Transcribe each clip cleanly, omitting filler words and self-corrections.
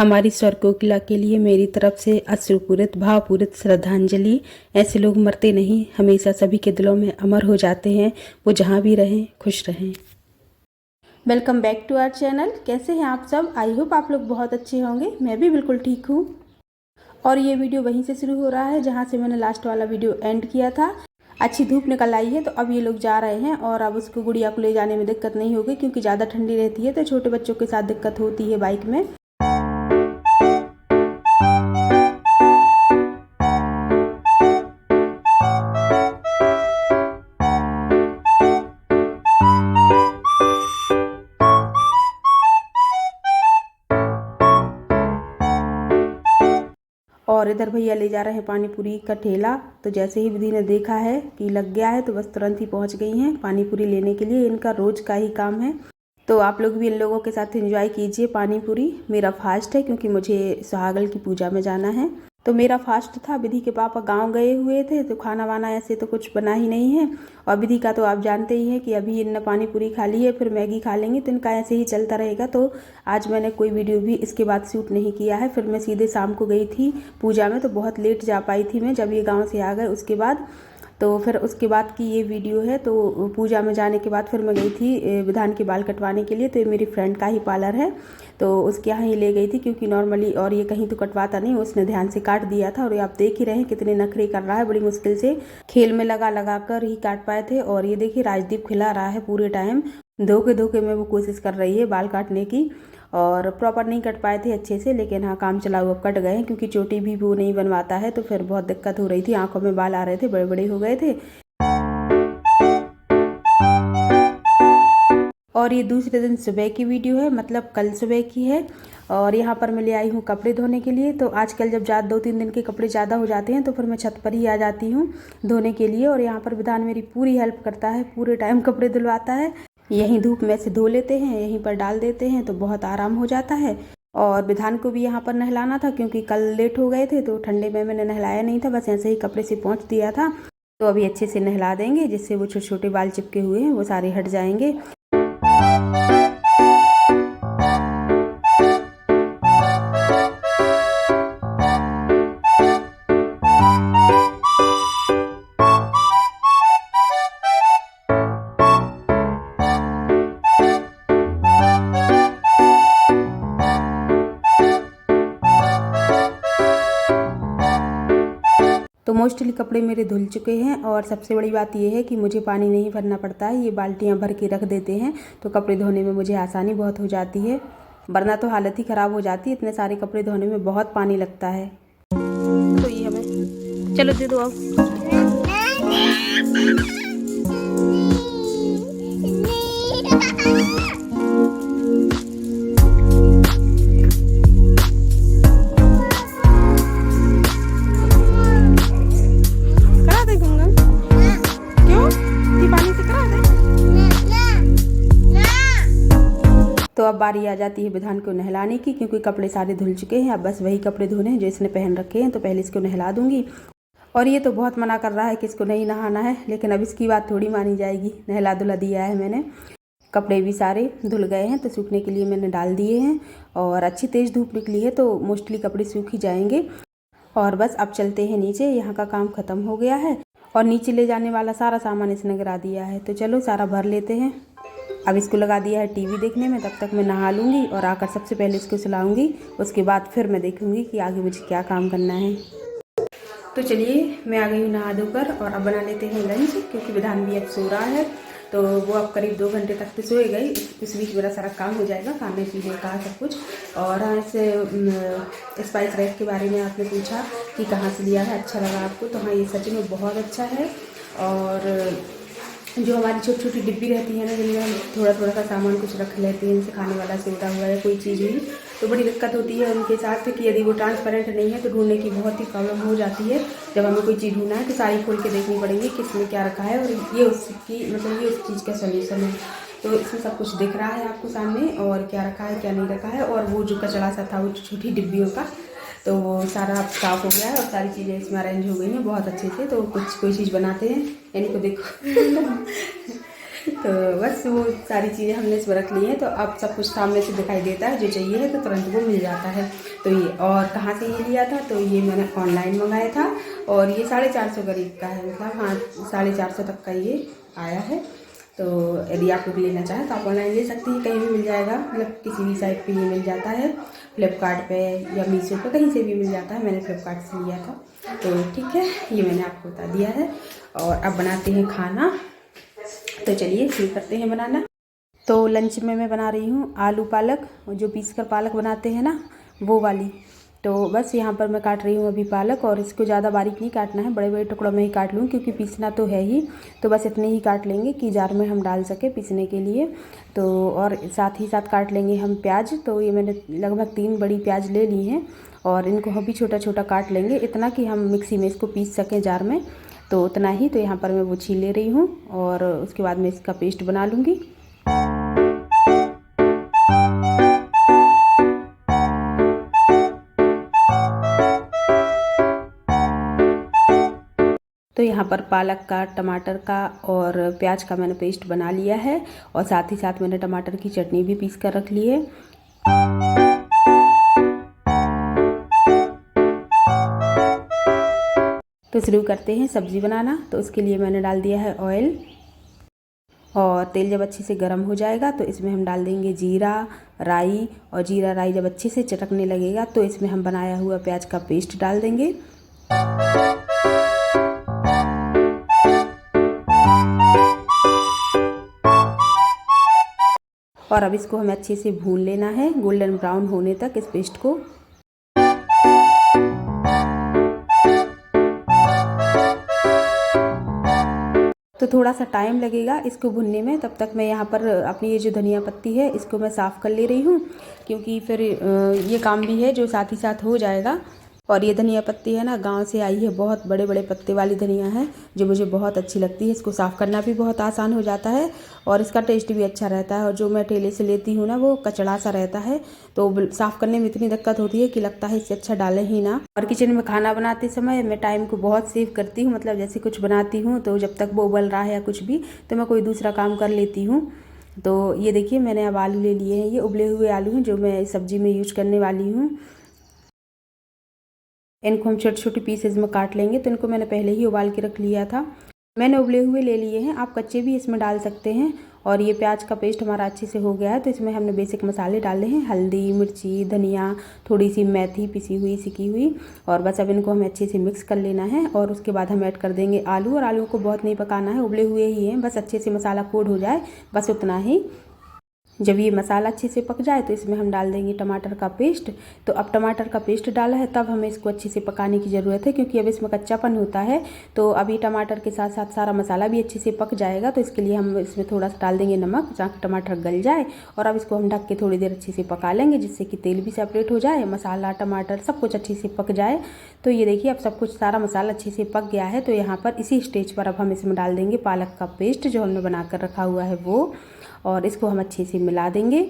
हमारी स्वर कोकिला के लिए मेरी तरफ से अश्रुपूरित भावपूरित श्रद्धांजलि। ऐसे लोग मरते नहीं, हमेशा सभी के दिलों में अमर हो जाते हैं। वो जहाँ भी रहें खुश रहें। Welcome back to our channel. कैसे हैं आप सब? आई होप आप लोग बहुत अच्छे होंगे। मैं भी बिल्कुल ठीक हूँ। और ये वीडियो वहीं से शुरू हो रहा है जहाँ से मैंने लास्ट वाला वीडियो एंड किया था। अच्छी धूप निकल आई है तो अब ये लोग जा रहे हैं और अब उसको गुड़िया को ले जाने में दिक्कत नहीं होगी, क्योंकि ज़्यादा ठंडी रहती है तो छोटे बच्चों के साथ दिक्कत होती है बाइक में। और इधर भैया ले जा रहे हैं पानी पूरी का ठेला। तो जैसे ही विधि ने देखा है कि लग गया है तो बस तुरंत ही पहुंच गई हैं पानी पूरी लेने के लिए। इनका रोज का ही काम है, तो आप लोग भी इन लोगों के साथ एंजॉय कीजिए पानी पूरी। मेरा फास्ट है क्योंकि मुझे सुहागल की पूजा में जाना है, तो मेरा फास्ट था। विधि के पापा गांव गए हुए थे तो खाना वाना ऐसे तो कुछ बना ही नहीं है। और विधि का तो आप जानते ही हैं कि अभी इनने पानी पूरी खा ली है, फिर मैगी खा लेंगे, तो इनका ऐसे ही चलता रहेगा। तो आज मैंने कोई वीडियो भी इसके बाद शूट नहीं किया है। फिर मैं सीधे शाम को गई थी पूजा में, तो बहुत लेट जा पाई थी मैं जब ये गाँव से आ गए उसके बाद। तो फिर उसके बाद की ये वीडियो है। तो पूजा में जाने के बाद फिर मैं गई थी विधान के बाल कटवाने के लिए। तो ये मेरी फ्रेंड का ही पार्लर है, तो उसके यहाँ ही ले गई थी क्योंकि नॉर्मली और ये कहीं तो कटवाता नहीं, उसने ध्यान से काट दिया था। और ये आप देख ही रहे हैं कितने नखरे कर रहा है, बड़ी मुश्किल से खेल में लगा लगा कर ही काट पाए थे। और ये देखिए राजदीप खिला रहा है पूरे टाइम, धोखे धोखे में वो कोशिश कर रही है बाल काटने की। और प्रॉपर नहीं कट पाए थे अच्छे से, लेकिन हाँ काम चलाओ अब कट गए हैं, क्योंकि चोटी भी वो नहीं बनवाता है तो फिर बहुत दिक्कत हो रही थी। आंखों में बाल आ रहे थे, बड़े बड़े हो गए थे। और ये दूसरे दिन सुबह की वीडियो है, मतलब कल सुबह की है। और यहाँ पर मैं ले आई हूँ कपड़े धोने के लिए। तो आजकल जब 2-3 दिन के कपड़े ज़्यादा हो जाते हैं तो फिर मैं छत पर ही आ जाती हूँ धोने के लिए। और यहाँ पर विधान मेरी पूरी हेल्प करता है, पूरे टाइम कपड़े धुलवाता है। यहीं धूप में से धो लेते हैं, यहीं पर डाल देते हैं तो बहुत आराम हो जाता है। और विधान को भी यहाँ पर नहलाना था क्योंकि कल लेट हो गए थे, तो ठंडे में मैंने नहलाया नहीं था, बस ऐसे ही कपड़े से पोंछ दिया था। तो अभी अच्छे से नहला देंगे, जिससे वो छोटे छोटे बाल चिपके हुए हैं वो सारे हट जाएंगे। तो मोस्टली कपड़े मेरे धुल चुके हैं। और सबसे बड़ी बात यह है कि मुझे पानी नहीं भरना पड़ता है, ये बाल्टियां भर के रख देते हैं तो कपड़े धोने में मुझे आसानी बहुत हो जाती है, वरना तो हालत ही ख़राब हो जाती है। इतने सारे कपड़े धोने में बहुत पानी लगता है। तो ये हमें चलो दे दो अब। तो अब बारी आ जाती है विधान को नहलाने की, क्योंकि कपड़े सारे धुल चुके हैं। अब बस वही कपड़े धोने हैं जो इसने पहन रखे हैं, तो पहले इसको नहला दूंगी। और ये तो बहुत मना कर रहा है कि इसको नहीं नहाना है, लेकिन अब इसकी बात थोड़ी मानी जाएगी। नहला धुला दिया है मैंने, कपड़े भी सारे धुल गए हैं तो सूखने के लिए मैंने डाल दिए हैं। और अच्छी तेज़ धूप निकली है तो मोस्टली कपड़े सूख ही जाएंगे। और बस अब चलते हैं नीचे, यहाँ का काम ख़त्म हो गया है। और नीचे ले जाने वाला सारा सामान इसने गिरा दिया है, तो चलो सारा भर लेते हैं। अब इसको लगा दिया है टीवी देखने में, तब तक मैं नहा लूँगी और आकर सबसे पहले इसको सुलाऊंगी। उसके बाद फिर मैं देखूंगी कि आगे मुझे क्या काम करना है। तो चलिए मैं आ गई हूँ नहा धोकर, और अब बना लेते हैं लंच, क्योंकि विधान भी अब सो रहा है। तो वो अब करीब 2 घंटे तक तो सोएगा ही, इस बीच मेरा सारा काम हो जाएगा, खाने पीने का सब कुछ। और हाँ, इस स्पाइस रैक के बारे में आपने पूछा कि कहाँ से लिया है, अच्छा लगा आपको? तो हाँ, ये सच में बहुत अच्छा है। और जो हमारी छोटी छोटी डिब्बी रहती है ना, जिनमें हम थोड़ा थोड़ा सा सामान कुछ रख लेते हैं, जैसे खाने वाला सोडा हुआ या कोई चीज़ हुई, तो बड़ी दिक्कत होती है उनके साथ कि यदि वो ट्रांसपेरेंट नहीं है तो ढूंढने की बहुत ही प्रॉब्लम हो जाती है। जब हमें कोई चीज़ ढूंढना है तो सारी खोल के देखनी पड़ेगी कि इसमें क्या रखा है, और ये उसकी मतलब ये उस चीज़ का सोल्यूशन है। तो इसमें सब कुछ दिख रहा है आपको सामने, और क्या रखा है क्या नहीं रखा है। और वो जो कचरा सा था वो छोटी डिब्बियों का, तो वो सारा साफ़ हो गया है और सारी चीज़ें इसमें अरेंज हो गई हैं बहुत अच्छे से। तो कोई चीज़ बनाते हैं, यानी को देखो तो बस वो सारी चीज़ें हमने इसमें रख ली हैं। तो अब सब कुछ सामने से दिखाई देता है, जो चाहिए है तो तुरंत वो मिल जाता है। तो ये और कहाँ से ये लिया था, तो ये मैंने ऑनलाइन मंगाया था और ये 450 करीब का है, मतलब हाँ 450 तक का ये आया है। तो यदि आप लोग लेना चाहें तो आप ऑनलाइन ले सकते हैं, कहीं भी मिल जाएगा, मतलब किसी भी साइट पे ये मिल जाता है, फ्लिपकार्ट पे या मीशो पे कहीं से भी मिल जाता है। मैंने फ्लिपकार्ट से लिया था। तो ठीक है, ये मैंने आपको बता दिया है। और अब बनाते हैं खाना, तो चलिए शुरू करते हैं बनाना। तो लंच में मैं बना रही हूँ आलू पालक, जो पीस कर पालक बनाते हैं ना वो वाली। तो बस यहाँ पर मैं काट रही हूँ अभी पालक, और इसको ज़्यादा बारीक नहीं काटना है, बड़े बड़े टुकड़ों में ही काट लूँ क्योंकि पीसना तो है ही। तो बस इतने ही काट लेंगे कि जार में हम डाल सके पीसने के लिए। तो और साथ ही साथ काट लेंगे हम प्याज। तो ये मैंने लगभग 3 बड़ी प्याज ले ली हैं और इनको हम भी छोटा छोटा काट लेंगे, इतना कि हम मिक्सी में इसको पीस सकें जार में। तो उतना ही, तो यहाँ पर मैं वो छील ले रही हूँ और उसके बाद मैं इसका पेस्ट बना लूँगी। तो यहाँ पर पालक का, टमाटर का और प्याज का मैंने पेस्ट बना लिया है, और साथ ही साथ मैंने टमाटर की चटनी भी पीस कर रख ली है। तो शुरू करते हैं सब्ज़ी बनाना। तो इसके लिए मैंने डाल दिया है ऑयल, और तेल जब अच्छे से गर्म हो जाएगा तो इसमें हम डाल देंगे जीरा राई, और जीरा राई जब अच्छे से चटकने लगेगा तो इसमें हम बनाया हुआ प्याज का पेस्ट डाल देंगे। और अब इसको हमें अच्छे से भून लेना है, गोल्डन ब्राउन होने तक इस पेस्ट को। तो थोड़ा सा टाइम लगेगा इसको भुनने में, तब तक मैं यहाँ पर अपनी ये जो धनिया पत्ती है इसको मैं साफ़ कर ले रही हूँ, क्योंकि फिर ये काम भी है जो साथ ही साथ हो जाएगा। और ये धनिया पत्ती है ना, गांव से आई है, बहुत बड़े बड़े पत्ते वाली धनिया है जो मुझे बहुत अच्छी लगती है। इसको साफ़ करना भी बहुत आसान हो जाता है और इसका टेस्ट भी अच्छा रहता है। और जो मैं ठेले से लेती हूँ ना वो कचड़ा सा रहता है, तो साफ़ करने में इतनी दिक्कत होती है कि लगता है इससे अच्छा डालें ही ना। और किचन में खाना बनाते समय मैं टाइम को बहुत सेव करती हूँ, मतलब जैसे कुछ बनाती हूँ तो जब तक वो उबल रहा है या कुछ भी, तो मैं कोई दूसरा काम कर लेती हूँ। तो ये देखिए मैंने अब आलू ले लिए हैं, ये उबले हुए आलू हैं जो मैं सब्जी में यूज करने वाली हूँ। इनको हम छोटे छोटे पीसेज में काट लेंगे। तो इनको मैंने पहले ही उबाल के रख लिया था, मैंने उबले हुए ले लिए हैं, आप कच्चे भी इसमें डाल सकते हैं। और ये प्याज का पेस्ट हमारा अच्छे से हो गया है, तो इसमें हमने बेसिक मसाले डाले हैं, हल्दी, मिर्ची, धनिया, थोड़ी सी मेथी पिसी हुई सिकी हुई। और बस अब इनको हमें अच्छे से मिक्स कर लेना है, और उसके बाद हम ऐड कर देंगे आलू। और आलू को बहुत नहीं पकाना है, उबले हुए ही हैं, बस अच्छे से मसाला कोट हो जाए, बस उतना ही। जब ये मसाला अच्छे से पक जाए तो इसमें हम डाल देंगे टमाटर का पेस्ट। तो अब टमाटर का पेस्ट डाला है तब हमें इसको अच्छे से पकाने की ज़रूरत है, क्योंकि अब इसमें कच्चापन होता है। तो अभी टमाटर के साथ साथ सारा मसाला भी अच्छे से पक जाएगा, तो इसके लिए हम इसमें थोड़ा सा डाल देंगे नमक, ताकि टमाटर गल जाए। और अब इसको हम ढक के थोड़ी देर अच्छे से पका लेंगे, जिससे कि तेल भी सेपरेट हो जाए, मसाला टमाटर सब कुछ अच्छे से पक जाए। तो ये देखिए अब सब कुछ सारा मसाला अच्छे से पक गया है। तो यहाँ पर इसी स्टेज पर अब हम इसमें डाल देंगे पालक का पेस्ट जो हमने बना कर रखा हुआ है वो, और इसको हम अच्छे से मिला देंगे।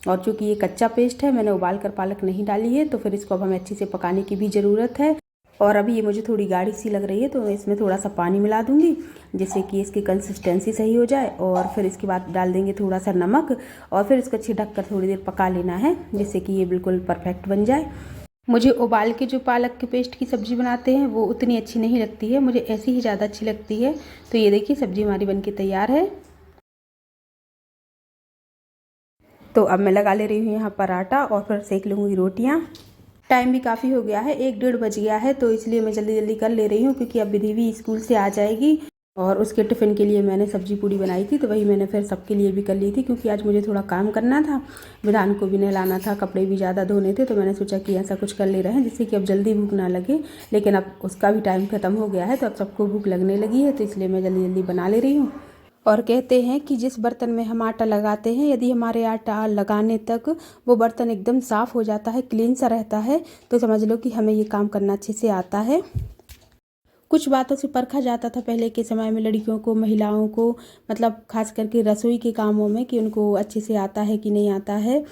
और चूँकि ये कच्चा पेस्ट है, मैंने उबाल कर पालक नहीं डाली है, तो फिर इसको अब हमें अच्छे से पकाने की भी ज़रूरत है। और अभी ये मुझे थोड़ी गाढ़ी सी लग रही है, तो मैं इसमें थोड़ा सा पानी मिला दूंगी, जिससे कि इसकी कंसिस्टेंसी सही हो जाए। और फिर इसके बाद डाल देंगे थोड़ा सा नमक, और फिर इसको अच्छी ढक कर थोड़ी देर पका लेना है, जिससे कि ये बिल्कुल परफेक्ट बन जाए। मुझे उबाल के जो पालक के पेस्ट की सब्ज़ी बनाते हैं वो उतनी अच्छी नहीं लगती है, मुझे ऐसी ही ज़्यादा अच्छी लगती है। तो ये देखिए सब्ज़ी हमारी बन के तैयार है। तो अब मैं लगा ले रही हूँ यहाँ पराठा, और फिर सेक लूँगी रोटियाँ। टाइम भी काफ़ी हो गया है, 1-1:30 बज गया है, तो इसलिए मैं जल्दी जल्दी कर ले रही हूँ, क्योंकि अब विधि भी स्कूल से आ जाएगी। और उसके टिफ़िन के लिए मैंने सब्जी पूड़ी बनाई थी, तो वही मैंने फिर सबके लिए भी कर ली थी, क्योंकि आज मुझे थोड़ा काम करना था, विधान को भी नहलाना था, कपड़े भी ज़्यादा धोने थे। तो मैंने सोचा कि ऐसा कुछ कर ले रहे हैं जिससे कि अब जल्दी भूख ना लगे। लेकिन अब उसका भी टाइम ख़त्म हो गया है, तो अब सबको भूख लगने लगी है, तो इसलिए मैं जल्दी जल्दी बना ले रही हूँ। और कहते हैं कि जिस बर्तन में हम आटा लगाते हैं, यदि हमारे आटा लगाने तक वो बर्तन एकदम साफ़ हो जाता है, क्लीन सा रहता है, तो समझ लो कि हमें ये काम करना अच्छे से आता है। कुछ बातों से परखा जाता था पहले के समय में लड़कियों को, महिलाओं को, मतलब खास करके रसोई के कामों में, कि उनको अच्छे से आता है कि नहीं आता है।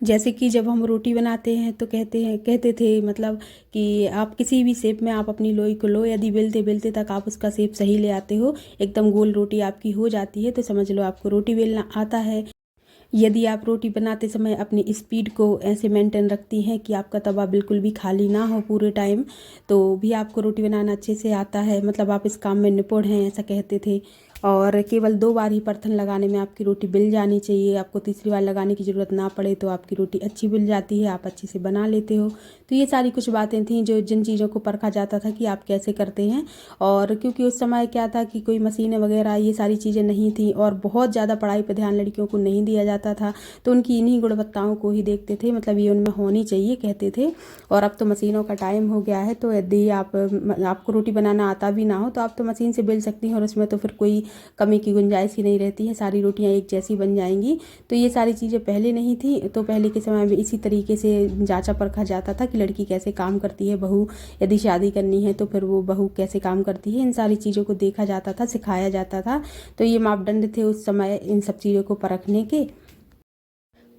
जैसे कि जब हम रोटी बनाते हैं तो कहते थे मतलब कि आप किसी भी शेप में आप अपनी लोई को लो, यदि बेलते बेलते तक आप उसका शेप सही ले आते हो, एकदम गोल रोटी आपकी हो जाती है, तो समझ लो आपको रोटी बेलना आता है। यदि आप रोटी बनाते समय अपनी स्पीड को ऐसे मेंटेन रखती हैं कि आपका तवा बिल्कुल भी खाली ना हो पूरे टाइम, तो भी आपको रोटी बनाना अच्छे से आता है, मतलब आप इस काम में निपुण हैं, ऐसा कहते थे। और केवल 2 बार ही परथन लगाने में आपकी रोटी बिल जानी चाहिए, आपको तीसरी बार लगाने की ज़रूरत ना पड़े तो आपकी रोटी अच्छी बिल जाती है, आप अच्छे से बना लेते हो। तो ये सारी कुछ बातें थीं जो जिन चीज़ों को परखा जाता था कि आप कैसे करते हैं। और क्योंकि उस समय क्या था कि कोई मशीनें वगैरह ये सारी चीज़ें नहीं थी और बहुत ज़्यादा पढ़ाई पर ध्यान लड़कियों को नहीं दिया जाता था, तो उनकी इन्हीं गुणवत्ताओं को ही देखते थे, मतलब ये उनमें होनी चाहिए कहते थे। और अब तो मशीनों का टाइम हो गया है, तो यदि आपको रोटी बनाना आता भी ना हो तो आप तो मशीन से बेल सकती हैं, और उसमें तो फिर कोई कमी की गुंजाइश ही नहीं रहती है, सारी रोटियां एक जैसी बन जाएंगी। तो ये सारी चीज़ें पहले नहीं थी, तो पहले के समय में इसी तरीके से जांचा परखा जाता था कि लड़की कैसे काम करती है, बहू यदि शादी करनी है तो फिर वो बहू कैसे काम करती है, इन सारी चीज़ों को देखा जाता था, सिखाया जाता था। तो ये मापदंड थे उस समय इन सब चीज़ों को परखने के।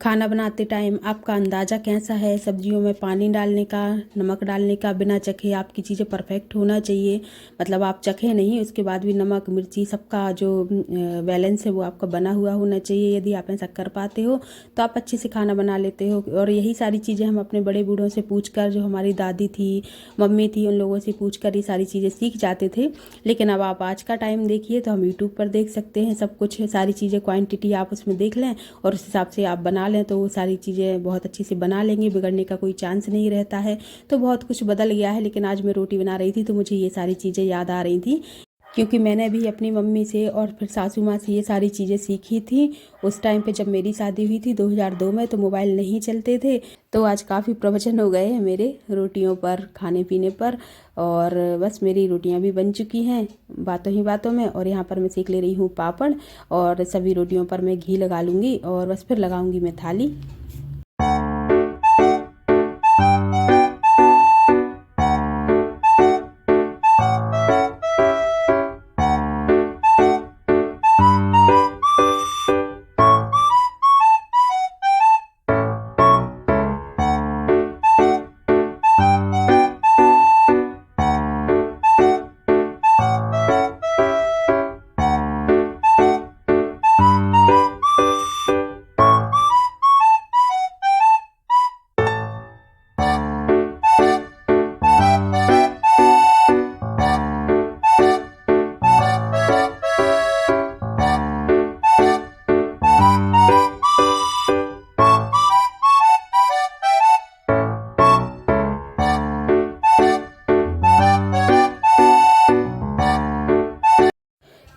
खाना बनाते टाइम आपका अंदाज़ा कैसा है, सब्जियों में पानी डालने का, नमक डालने का, बिना चखे आपकी चीज़ें परफेक्ट होना चाहिए, मतलब आप चखे नहीं उसके बाद भी नमक मिर्ची सबका जो बैलेंस है वो आपका बना हुआ होना चाहिए। यदि आप ऐसा कर पाते हो तो आप अच्छे से खाना बना लेते हो। और यही सारी चीज़ें हम अपने बड़े बूढ़ों से पूछ कर, जो हमारी दादी थी, मम्मी थी, उन लोगों से पूछ कर ये सारी चीज़ें सीख जाते थे। लेकिन अब आप आज का टाइम देखिए तो हम यूट्यूब पर देख सकते हैं सब कुछ, सारी चीज़ें क्वान्टिटी आप उसमें देख लें और उस हिसाब से आप बना लें तो वो सारी चीज़ें बहुत अच्छी से बना लेंगे, बिगड़ने का कोई चांस नहीं रहता है। तो बहुत कुछ बदल गया है। लेकिन आज मैं रोटी बना रही थी तो मुझे ये सारी चीज़ें याद आ रही थी, क्योंकि मैंने भी अपनी मम्मी से और फिर सासू माँ से ये सारी चीज़ें सीखी थी। उस टाइम पे जब मेरी शादी हुई थी 2002 में, तो मोबाइल नहीं चलते थे, तो आज काफ़ी प्रवचन हो गए हैं मेरे रोटियों पर, खाने पीने पर। और बस मेरी रोटियां भी बन चुकी हैं बातों ही बातों में। और यहाँ पर मैं सेक ले रही हूँ पापड़, और सभी रोटियों पर मैं घी लगा लूँगी और बस फिर लगाऊँगी मैं थाली।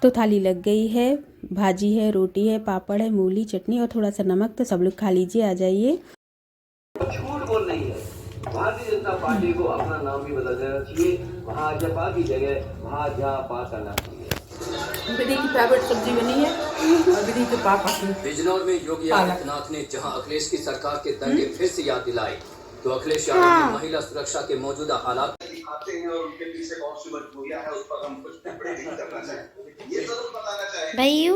तो थाली लग गई है, भाजी है, रोटी है, पापड़ है, मूली चटनी और थोड़ा सा नमक। तो सब लोग खा लीजिए, आ जाइए। झूठ बोल रही है। भारतीय जनता पार्टी को अपना नाम भी बदल देना चाहिए, भाजपा की जगह भाजपा करना चाहिए। विधि की फेवरेट सब्जी बनी है और विधि के पापा की। बिजनौर में योगी आदित्यनाथ ने जहां अखिलेश की सरकार के दंगे फिर से याद दिलाए, तो अखिलेश यादव ने महिला सुरक्षा के मौजूदा हालात आते हैं और उनके पीछे कौन सी मजबूरियां है उस पर हम कुछ टिप्पणी नहीं करना चाहेंगे। ये जरूर बताना चाहेंगे भैयू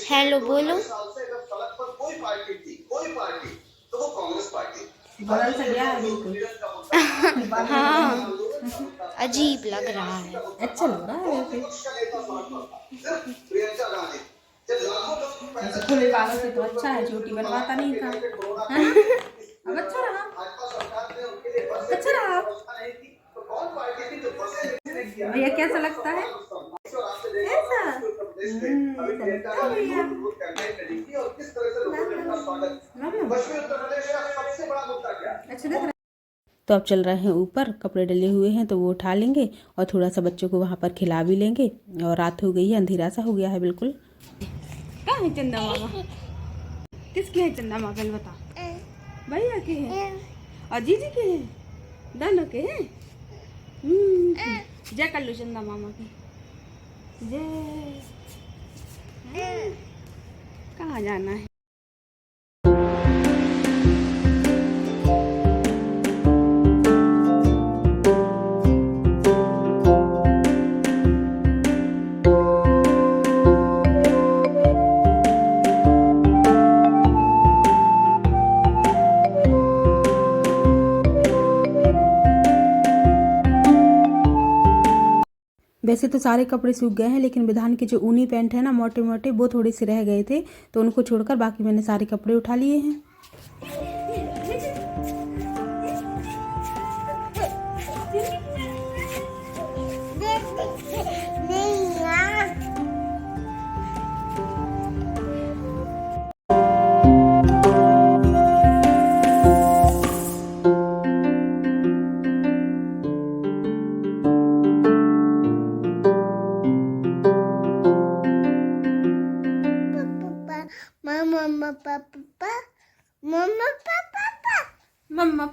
हेलो बोलो। साल से अगर फलक पर कोई पार्टी तो वो कांग्रेस पार्टी थी। बदल से गया है बिल्कुल। हाँ अजीब लग रहा है। अच्छा लग रहा है वैसे। प्रियंका गांधी जब लाखों लोग ऐसे खुले बालों से तो अच्छा है, चोटी बनवाता नहीं था। अब अच्छा रहा, भाजपा सरकार ने उनके लिए बस अच्छा रहा। व्यवस्था नहीं की, तो कौन पार्टी थी जो बसें किया? भैया कैसा लगता है ऐसा? अभी प्रियंका गांधी को कैंपेन करी थी और किस तरह से लोगों ने उनका स्वागत। पश्चिमी उत्तर प्रदेश का सबसे बड़ा मुद्दा क्या है? अच्छा देख रहे। तो अब चल रहे हैं ऊपर, कपड़े डले हुए हैं तो वो उठा लेंगे और थोड़ा सा बच्चों को वहाँ पर खिला भी लेंगे। और रात हो गई है, अंधेरा सा हो गया है बिल्कुल। कहाँ है चंदा मामा? किसके है चंदा मामा? पहले बता। भैया के हैं और जीजी के हैं, दोनों के हैं। जय कर लो चंदा मामा की जय। कहाँ जाना है? वैसे तो सारे कपड़े सूख गए हैं, लेकिन विधान के जो ऊनी पैंट है ना मोटे मोटे, वो थोड़े से रह गए थे, तो उनको छोड़कर बाकी मैंने सारे कपड़े उठा लिए हैं। मम्मा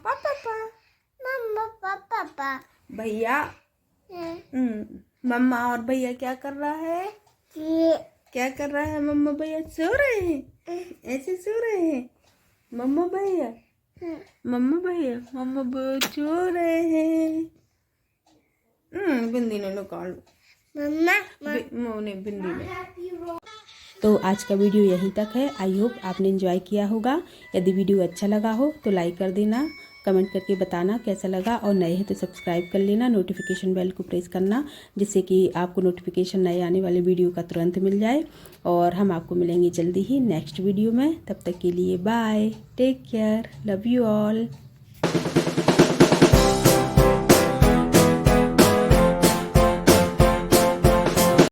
पापा भैया। मम्मा और भैया क्या कर रहा है? क्या कर रहा है? मम्मा भैया सो रहे हैं, ऐसे सो रहे हैं। मम्मा भैया सो रहे हैं। बिंदी ने निकाल बिंदी में। तो आज का वीडियो यहीं तक है। आई होप आपने एंजॉय किया होगा। यदि वीडियो अच्छा लगा हो तो लाइक कर देना, कमेंट करके बताना कैसा लगा, और नए हैं तो सब्सक्राइब कर लेना, नोटिफिकेशन बेल को प्रेस करना, जिससे कि आपको नोटिफिकेशन नए आने वाले वीडियो का तुरंत मिल जाए। और हम आपको मिलेंगे जल्दी ही नेक्स्ट वीडियो में। तब तक के लिए bye, take care, love you all.